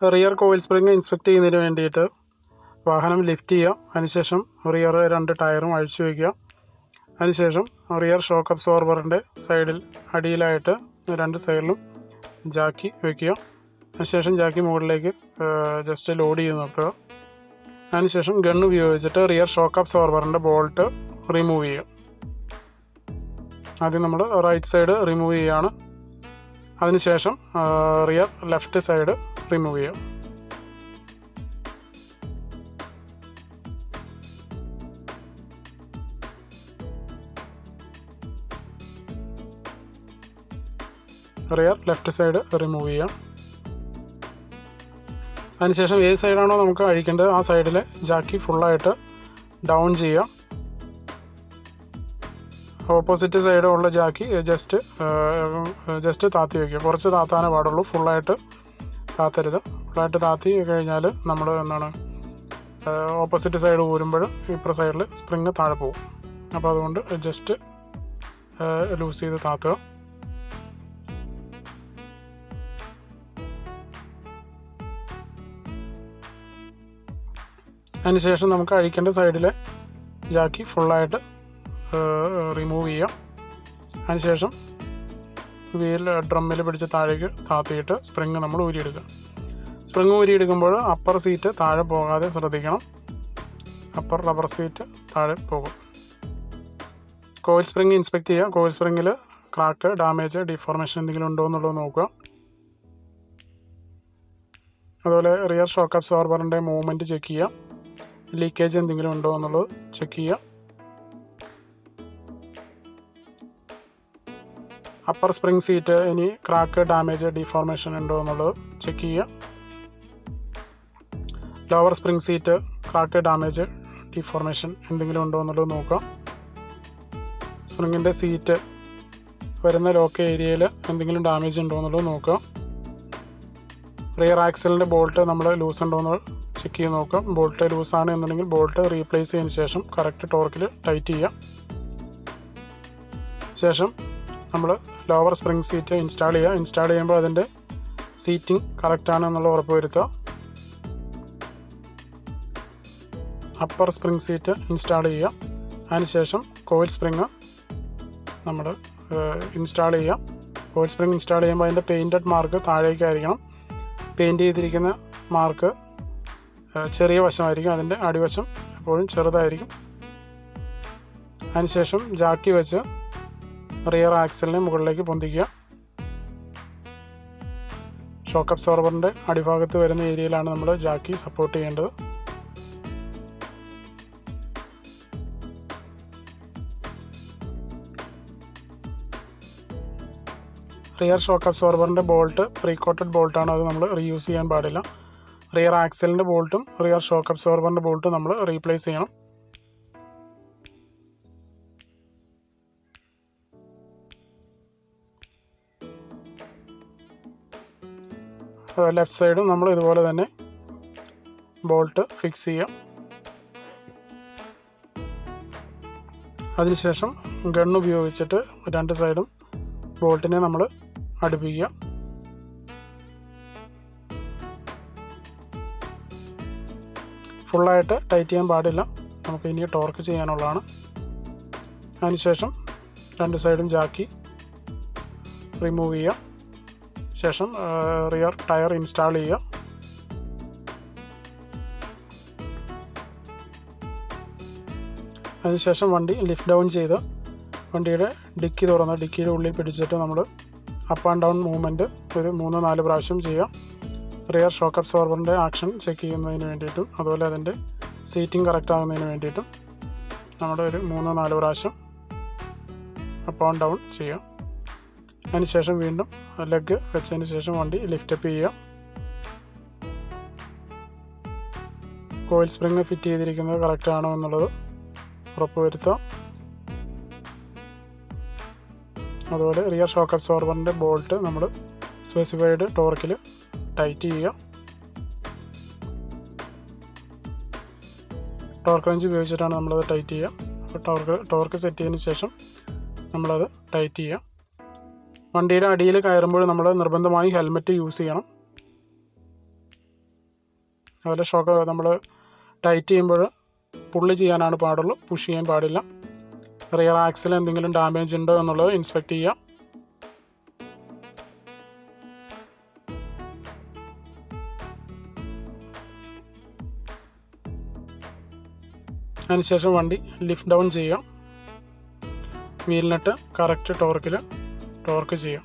Rear coil spring inspect ചെയ്യുന്നതിന് വേണ്ടിയിട്ട് വാഹനം ലിഫ്റ്റ് ചെയ്യുക. അതിനുശേഷം റിയർ 2 ടയറും അഴിച്ചു വയ്ക്കുക. അതിനുശേഷം റിയർ ഷോക്ക് അബ്സോർബറിൻ്റെ സൈഡിൽ അടിയിലായിട്ട് 2 സൈഡിലും ജാക്കി വയ്ക്കുക. അതിനുശേഷം ജാക്കി മുകളിലേക്ക് ജസ്റ്റ് ലോഡ് ചെയ്ത് നിർത്തുക. അതിനുശേഷം ഗൺ ഉപയോഗിച്ചിട്ട് റിയർ ഷോക്ക് അബ്സോർബറിൻ്റെ ബോൾട്ട് റിമൂവ് ചെയ്യുക. ആദ്യം നമ്മൾ റൈറ്റ് സൈഡ് റിമൂവ് ചെയ്യുകയാണ്. അതിനുശേഷം റിയർ ലെഫ്റ്റ് സൈഡ് റിമൂവ് ചെയ്യുക. റിയർ ലെഫ്റ്റ് സൈഡ് റിമൂവ് ചെയ്യാം. അതിനുശേഷം ഏത് സൈഡാണോ നമുക്ക് അഴിക്കേണ്ടത് ആ സൈഡിൽ ജാക്കി ഫുള്ളായിട്ട് ഡൗൺ ചെയ്യുക. ഓപ്പോസിറ്റ് സൈഡ് ഉള്ള ജാക്കി ജസ്റ്റ് താത്തി വയ്ക്കുക. കുറച്ച് താത്താനേ പാടുള്ളൂ, ഫുള്ളായിട്ട് താത്തരുത്. ഫുള്ളായിട്ട് താത്തി കഴിഞ്ഞാൽ നമ്മൾ ഓപ്പോസിറ്റ് സൈഡ് ഊരുമ്പോൾ ഇപ്പുറ സൈഡിൽ സ്പ്രിങ് താഴെ പോകും. അപ്പോൾ അതുകൊണ്ട് ജസ്റ്റ് ലൂസ് ചെയ്ത് താത്തുക. അതിനുശേഷം നമുക്ക് അഴിക്കേണ്ട സൈഡിലെ ജാക്കി ഫുള്ളായിട്ട് റിമൂവ് ചെയ്യാം. അതിനുശേഷം വീൽ ഡ്രമ്മിൽ പിടിച്ച് താഴേക്ക് താത്തിയിട്ട് സ്പ്രിങ് നമ്മൾ ഊരിയെടുക്കുക. സ്പ്രിങ് ഊരിയെടുക്കുമ്പോൾ അപ്പർ സീറ്റ് താഴെ പോകാതെ ശ്രദ്ധിക്കണം. അപ്പർ റബ്ബർ സീറ്റ് താഴെ പോകും. കോയിൽ സ്പ്രിങ് ഇൻസ്പെക്ട് ചെയ്യുക. കോയിൽ സ്പ്രിങ്ങിൽ ക്രാക്ക്, ഡാമേജ്, ഡിഫോർമേഷൻ എന്തെങ്കിലും ഉണ്ടോ എന്നുള്ളത് നോക്കുക. അതുപോലെ റിയർ ഷോക്ക് അബ്സോർബറിൻ്റെ മൂവ്മെൻറ്റ് ചെക്ക് ചെയ്യുക. ലീക്കേജ് എന്തെങ്കിലും ഉണ്ടോ എന്നുള്ളത് ചെക്ക് ചെയ്യുക. അപ്പർ സ്പ്രിങ് സീറ്റ് ഇനി ക്രാക്ക്, ഡാമേജ്, ഡിഫോർമേഷൻ ഉണ്ടോ എന്നുള്ളത് ചെക്ക് ചെയ്യുക. Lower spring seat crack, damage, deformation എന്തെങ്കിലും ഉണ്ടോ എന്നുള്ളത് നോക്കുക. സ്പ്രിങ്ങിൻ്റെ സീറ്റ് വരുന്ന ലോക്ക് ഏരിയയിൽ എന്തെങ്കിലും ഡാമേജ് ഉണ്ടോ എന്നുള്ളത് നോക്കുക. റിയർ ആക്സിലിൻ്റെ ബോൾട്ട് നമ്മൾ ലൂസ് ഉണ്ടോ എന്ന് ചെക്ക് ചെയ്ത് നോക്കുക. ബോൾട്ട് ലൂസാണ് എന്നുണ്ടെങ്കിൽ ബോൾട്ട് റീപ്ലേസ് ചെയ്തതിന് ശേഷം കറക്റ്റ് ടോർക്കിൽ ടൈറ്റ് ചെയ്യുക. ശേഷം നമ്മൾ ലോവർ സ്പ്രിങ് സീറ്റ് ഇൻസ്റ്റാൾ ചെയ്യുക. ഇൻസ്റ്റാൾ ചെയ്യുമ്പോൾ അതിൻ്റെ സീറ്റിംഗ് കറക്റ്റാണ് എന്നുള്ള ഉറപ്പ് വരുത്തുക. അപ്പർ സ്പ്രിങ് സീറ്റ് ഇൻസ്റ്റാൾ ചെയ്യുക. അതിനുശേഷം കോയിൽ സ്പ്രിങ് നമ്മൾ ഇൻസ്റ്റാൾ ചെയ്യുക. കോയിൽ സ്പ്രിങ് ഇൻസ്റ്റാൾ ചെയ്യുമ്പോൾ അതിൻ്റെ പെയിൻറ്റഡ് മാർക്ക് താഴേക്കായിരിക്കണം. പെയിൻറ്റ് ചെയ്തിരിക്കുന്ന മാർക്ക് ചെറിയ വശമായിരിക്കും, അതിൻ്റെ അടിവശം എപ്പോഴും ചെറുതായിരിക്കും. അതിനുശേഷം ജാക്കി വെച്ച് റിയർ ആക്സിലിനെ മുകളിലേക്ക് പൊന്തിക്കുക. ഷോക്ക് അബ്സോർബറിൻ്റെ അടിഭാഗത്ത് വരുന്ന ഏരിയയിലാണ് നമ്മൾ ജാക്കി സപ്പോർട്ട് ചെയ്യേണ്ടത്. റിയർ ഷോക്ക് അബ്സോർബറിൻ്റെ ബോൾട്ട് പ്രീകോട്ടഡ് ബോൾട്ടാണ്, അത് നമ്മൾ റീയൂസ് ചെയ്യാൻ പാടില്ല. റിയർ ആക്സിലിൻ്റെ ബോൾട്ടും റിയർ ഷോക്ക് അബ്സോർബറിൻ്റെ ബോൾട്ടും നമ്മൾ റീപ്ലേസ് ചെയ്യണം. ലെഫ്റ്റ് സൈഡും നമ്മൾ ഇതുപോലെ തന്നെ ബോൾട്ട് ഫിക്സ് ചെയ്യാം. അതിനുശേഷം ഗൺ ഉപയോഗിച്ചിട്ട് 2 സൈഡും ബോൾട്ടിനെ നമ്മൾ അടുപ്പിക്കുക. ഫുള്ളായിട്ട് ടൈറ്റ് ചെയ്യാൻ പാടില്ല, നമുക്ക് ഇനി ടോർക്ക് ചെയ്യാനുള്ളതാണ്. അതിനുശേഷം 2 സൈഡും ജാക്കി റിമൂവ് ചെയ്യുക. ശേഷം റിയർ ടയർ ഇൻസ്റ്റാൾ ചെയ്യുക. അതിനുശേഷം വണ്ടി ലിഫ്റ്റ് ഡൗൺ ചെയ്ത് വണ്ടിയുടെ ഡിക്കി തുറന്ന് ഡിക്കിയുടെ ഉള്ളിൽ പിടിച്ചിട്ട് നമ്മൾ അപ്പ് ആൻഡ് ഡൗൺ മൂവ്മെൻറ്റ് ഒരു 3-4 പ്രാവശ്യം ചെയ്യാം. റിയർ ഷോക്ക് അബ്സോർബറിൻ്റെ ആക്ഷൻ ചെക്ക് ചെയ്യുന്നതിന് വേണ്ടിയിട്ടും അതുപോലെ അതിൻ്റെ സീറ്റിംഗ് കറക്റ്റ് ആകുന്നതിന് വേണ്ടിയിട്ടും നമ്മുടെ ഒരു 3-4 പ്രാവശ്യം അപ്പ് ആൻഡ് ഡൗൺ ചെയ്യാം. അതിനുശേഷം വീണ്ടും ലെഗ് വെച്ചതിന് ശേഷം വണ്ടി ലിഫ്റ്റപ്പ് ചെയ്യുക. കോയിൽ സ്പ്രിങ് ഫിറ്റ് ചെയ്തിരിക്കുന്നത് കറക്റ്റ് ആണോ എന്നുള്ളത് ഉറപ്പ് വരുത്തുക. അതുപോലെ റിയർ ഷോക്ക് അബ്സോർബറിൻ്റെ ബോൾട്ട് നമ്മൾ സ്പെസിഫൈഡ് ടോർക്കിൽ ടൈറ്റ് ചെയ്യുക. ടോർക്ക് റേഞ്ച് ഉപയോഗിച്ചിട്ടാണ് നമ്മളത് ടൈറ്റ് ചെയ്യുക. അപ്പോൾ ടോർക്ക് സെറ്റ് ചെയ്തതിന് ശേഷം നമ്മളത് ടൈറ്റ് ചെയ്യുക. വണ്ടിയുടെ അടിയിൽ കയറുമ്പോൾ നമ്മൾ നിർബന്ധമായും ഹെൽമെറ്റ് യൂസ് ചെയ്യണം. അതുപോലെ ഷോക്ക് നമ്മൾ ടൈറ്റ് ചെയ്യുമ്പോൾ പുള്ളി ചെയ്യാനാണ് പാടുള്ളൂ, പുഷ് ചെയ്യാൻ പാടില്ല. റിയർ ആക്സിൽ എന്തെങ്കിലും ഡാമേജ് ഉണ്ടോ എന്നുള്ളത് ഇൻസ്പെക്ട് ചെയ്യാം. അതിനുശേഷം വണ്ടി ലിഫ്റ്റ് ഡൗൺ ചെയ്യാം. വീൽ നട്ട് കറക്റ്റ് ടോർക്ക് ചെയ്യാം.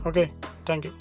Okay, thank you.